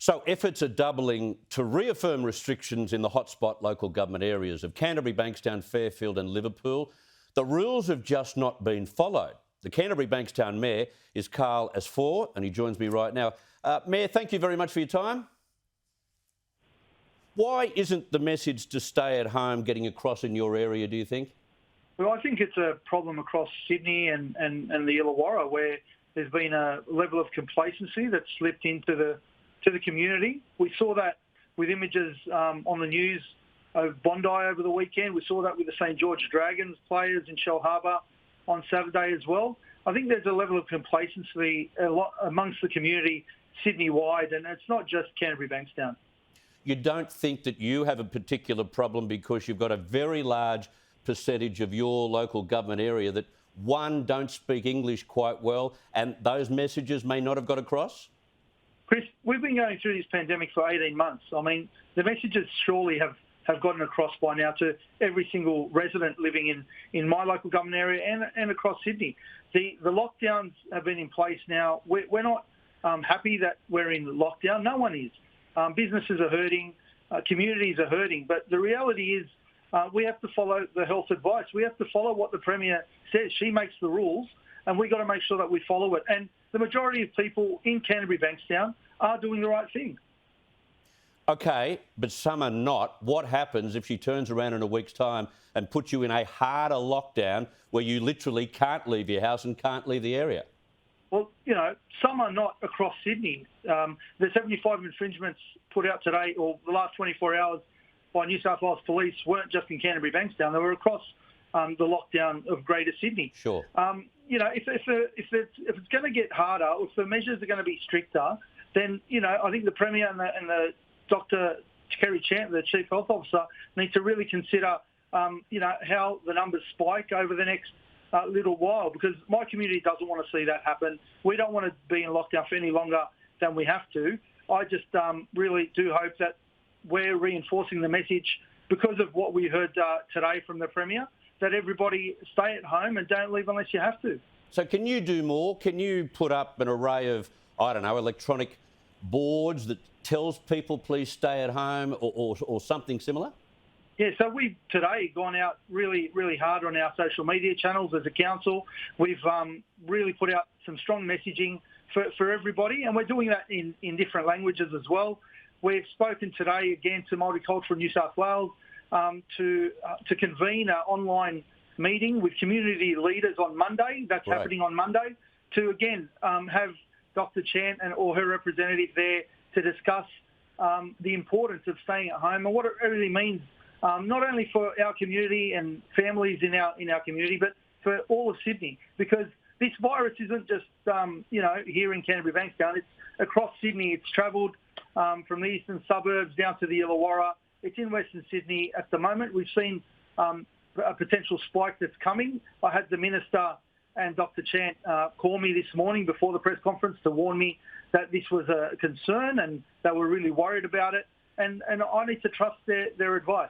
So efforts are doubling to reaffirm restrictions in the hotspot local government areas of Canterbury-Bankstown, Fairfield and Liverpool. The rules have just not been followed. The Canterbury-Bankstown Mayor is Khal Asfour and he joins me right now. Mayor, thank you very much for your time. Why isn't the message to stay at home getting across in your area, do you think? Well, I think it's a problem across Sydney and the Illawarra where there's been a level of complacency that's slipped into the community. We saw that with images on the news of Bondi over the weekend. We saw that with the St George Dragons players in Shell Harbour on Saturday as well. I think there's a level of complacency a lot amongst the community Sydney-wide, and it's not just Canterbury-Bankstown. You don't think that you have a particular problem because you've got a very large percentage of your local government area that, one, don't speak English quite well, and those messages may not have got across? Chris, we've been going through this pandemic for 18 months. I mean, the messages surely have gotten across by now to every single resident living in my local government area and across Sydney. The lockdowns have been in place now. We're not happy that we're in lockdown. No one is. Businesses are hurting, communities are hurting. But the reality is we have to follow the health advice. We have to follow what the Premier says. She makes the rules, and we've got to make sure that we follow it. And the majority of people in Canterbury-Bankstown are doing the right thing. OK, but some are not. What happens if she turns around in a week's time and puts you in a harder lockdown where you literally can't leave your house and can't leave the area? Well, you know, some are not across Sydney. The 75 infringements put out today, or the last 24 hours, by New South Wales Police weren't just in Canterbury-Bankstown. They were across the lockdown of Greater Sydney. Sure. You know, if it's going to get harder, or if the measures are going to be stricter, then, you know, I think the Premier and the Dr. Kerry, Chant, the Chief Health Officer, need to really consider, you know, how the numbers spike over the next little while, because my community doesn't want to see that happen. We don't want to be in lockdown for any longer than we have to. I just really do hope that we're reinforcing the message because of what we heard today from the Premier, that everybody stay at home and don't leave unless you have to. So can you do more? Can you put up an array of, I don't know, electronic boards that tells people please stay at home or something similar? Yeah, so we've today gone out really, really hard on our social media channels as a council. We've really put out some strong messaging for everybody, and we're doing that in different languages as well. We've spoken today again to Multicultural New South Wales to convene an online meeting with community leaders on Monday. That's right. Happening on Monday, to again have Dr. Chant or her representative there to discuss the importance of staying at home and what it really means, not only for our community and families in our community, but for all of Sydney. Because this virus isn't just you know, here in Canterbury-Bankstown. It's across Sydney. It's travelled from the eastern suburbs down to the Illawarra. It's in Western Sydney at the moment. We've seen a potential spike that's coming. I had the Minister and Dr. Chant call me this morning before the press conference to warn me that this was a concern and they were really worried about it. And I need to trust their advice.